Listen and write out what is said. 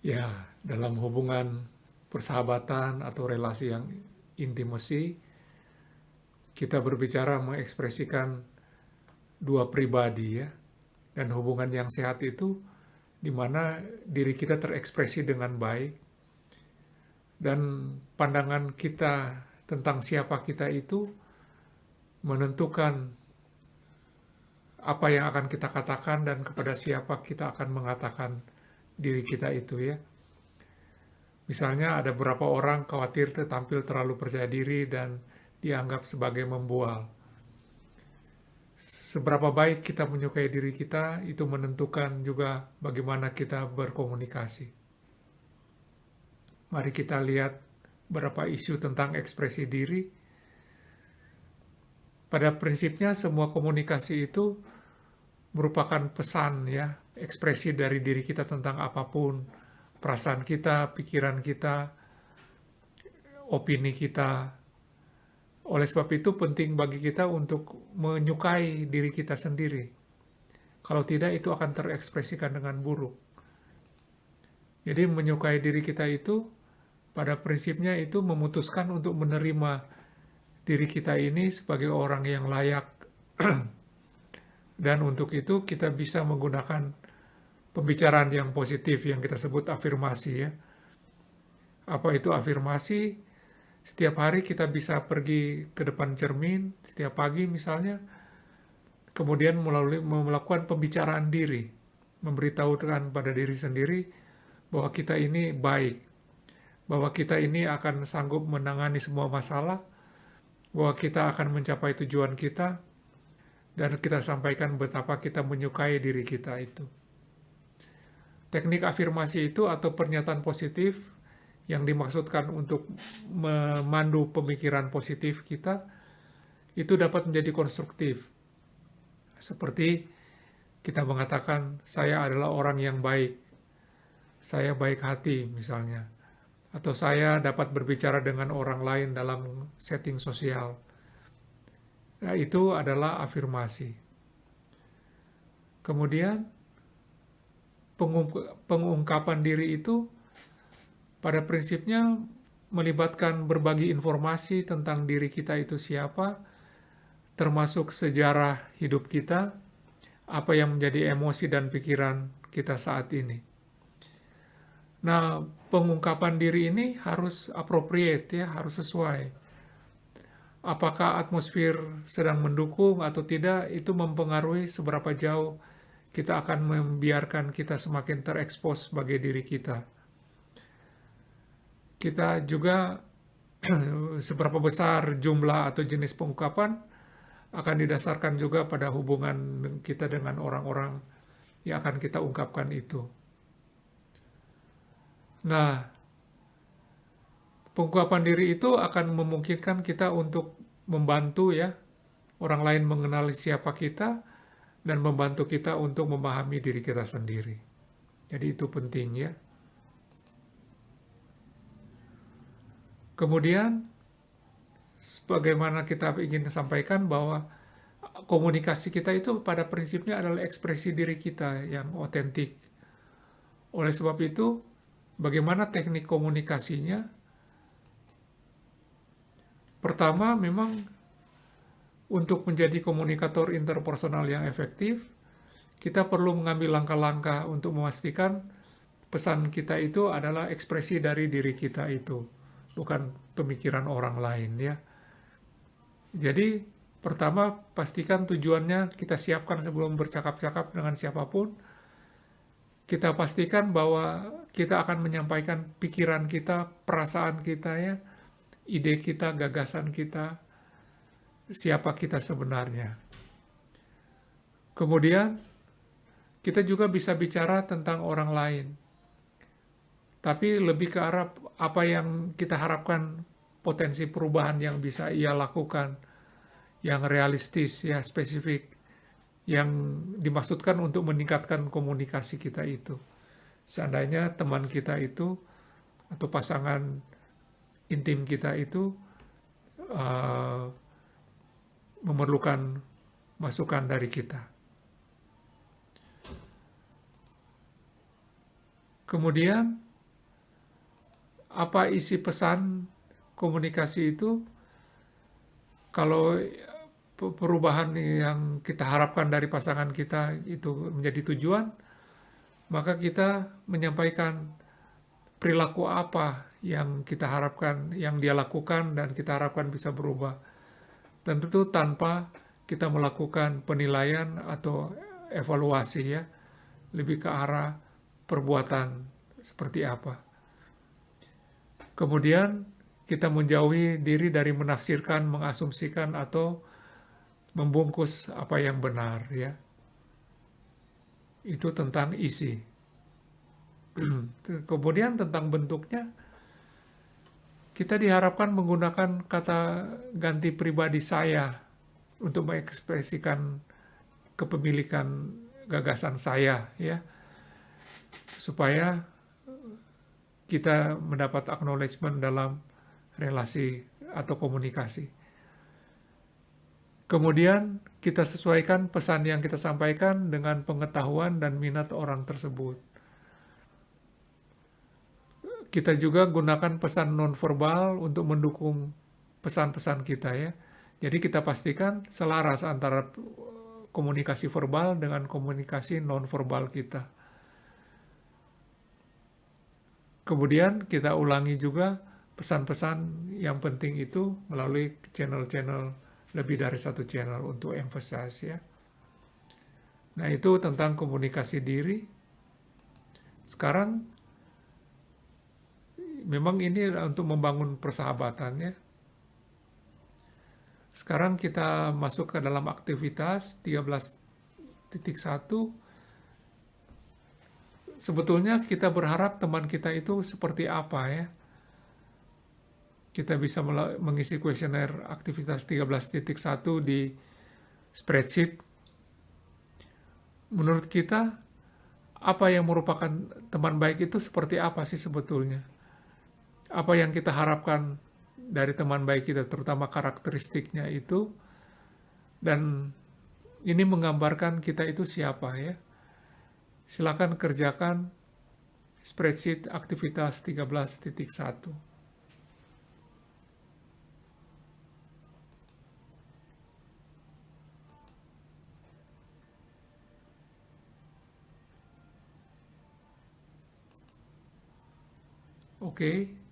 Ya, dalam hubungan persahabatan atau relasi yang intimasi, kita berbicara mengekspresikan dua pribadi ya, dan hubungan yang sehat itu di mana diri kita terekspresi dengan baik dan pandangan kita tentang siapa kita itu menentukan apa yang akan kita katakan dan kepada siapa kita akan mengatakan diri kita itu ya. Misalnya ada beberapa orang khawatir tampil terlalu percaya diri dan dianggap sebagai membual. Seberapa baik kita menyukai diri kita itu menentukan juga bagaimana kita berkomunikasi. Mari kita lihat beberapa isu tentang ekspresi diri. Pada prinsipnya semua komunikasi itu merupakan pesan ya, ekspresi dari diri kita tentang apapun, perasaan kita, pikiran kita, opini kita. Oleh sebab itu penting bagi kita untuk menyukai diri kita sendiri. Kalau tidak itu akan terekspresikan dengan buruk. Jadi menyukai diri kita itu pada prinsipnya itu memutuskan untuk menerima diri kita ini sebagai orang yang layak. Dan untuk itu kita bisa menggunakan pembicaraan yang positif yang kita sebut afirmasi ya. Apa itu afirmasi? Setiap hari kita bisa pergi ke depan cermin, setiap pagi misalnya, kemudian melakukan pembicaraan diri, memberitahukan pada diri sendiri bahwa kita ini baik, bahwa kita ini akan sanggup menangani semua masalah, bahwa kita akan mencapai tujuan kita, dan kita sampaikan betapa kita menyukai diri kita itu. Teknik afirmasi itu atau pernyataan positif yang dimaksudkan untuk memandu pemikiran positif kita, itu dapat menjadi konstruktif. Seperti kita mengatakan, saya adalah orang yang baik, saya baik hati misalnya, atau saya dapat berbicara dengan orang lain dalam setting sosial. Nah, itu adalah afirmasi. Kemudian, pengungkapan diri itu pada prinsipnya melibatkan berbagi informasi tentang diri kita itu siapa, termasuk sejarah hidup kita, apa yang menjadi emosi dan pikiran kita saat ini. Nah, pengungkapan diri ini harus appropriate ya, harus sesuai. Apakah atmosfer sedang mendukung atau tidak, itu mempengaruhi seberapa jauh kita akan membiarkan kita semakin terekspos sebagai diri kita. Kita juga seberapa besar jumlah atau jenis pengungkapan akan didasarkan juga pada hubungan kita dengan orang-orang yang akan kita ungkapkan itu. Nah, pengungkapan diri itu akan memungkinkan kita untuk membantu ya orang lain mengenali siapa kita dan membantu kita untuk memahami diri kita sendiri. Jadi itu penting ya. Kemudian, sebagaimana kita ingin sampaikan bahwa komunikasi kita itu pada prinsipnya adalah ekspresi diri kita yang otentik. Oleh sebab itu, bagaimana teknik komunikasinya? Pertama, memang untuk menjadi komunikator interpersonal yang efektif, kita perlu mengambil langkah-langkah untuk memastikan pesan kita itu adalah ekspresi dari diri kita itu, bukan pemikiran orang lain ya. Jadi pertama pastikan tujuannya kita siapkan sebelum bercakap-cakap dengan siapapun. Kita pastikan bahwa kita akan menyampaikan pikiran kita, perasaan kita ya, ide kita, gagasan kita, siapa kita sebenarnya. Kemudian kita juga bisa bicara tentang orang lain. Tapi lebih ke arah apa yang kita harapkan potensi perubahan yang bisa ia lakukan, yang realistis, ya spesifik, yang dimaksudkan untuk meningkatkan komunikasi kita itu. Seandainya teman kita itu, atau pasangan intim kita itu memerlukan masukan dari kita. Kemudian, apa isi pesan komunikasi itu. Kalau perubahan yang kita harapkan dari pasangan kita itu menjadi tujuan, maka kita menyampaikan perilaku apa yang kita harapkan, yang dia lakukan dan kita harapkan bisa berubah. Tentu tanpa kita melakukan penilaian atau evaluasi ya, lebih ke arah perbuatan seperti apa. Kemudian kita menjauhi diri dari menafsirkan, mengasumsikan, atau membungkus apa yang benar ya. Itu tentang isi. Kemudian tentang bentuknya, kita diharapkan menggunakan kata ganti pribadi saya untuk mengekspresikan kepemilikan gagasan saya ya, supaya kita mendapat acknowledgement dalam relasi atau komunikasi. Kemudian kita sesuaikan pesan yang kita sampaikan dengan pengetahuan dan minat orang tersebut. Kita juga gunakan pesan nonverbal untuk mendukung pesan-pesan kita ya. Jadi kita pastikan selaras antara komunikasi verbal dengan komunikasi nonverbal kita. Kemudian kita ulangi juga pesan-pesan yang penting itu melalui channel-channel, lebih dari satu channel untuk emphasize ya. Nah itu tentang komunikasi diri. Sekarang memang ini untuk membangun persahabatan ya. Sekarang kita masuk ke dalam aktivitas 13.1. Sebetulnya kita berharap teman kita itu seperti apa ya. Kita bisa mengisi kuesioner aktivitas 13.1 di spreadsheet. Menurut kita, apa yang merupakan teman baik itu seperti apa sih sebetulnya? Apa yang kita harapkan dari teman baik kita, terutama karakteristiknya itu, dan ini menggambarkan kita itu siapa ya. Silakan kerjakan spreadsheet aktivitas 13.1. Oke.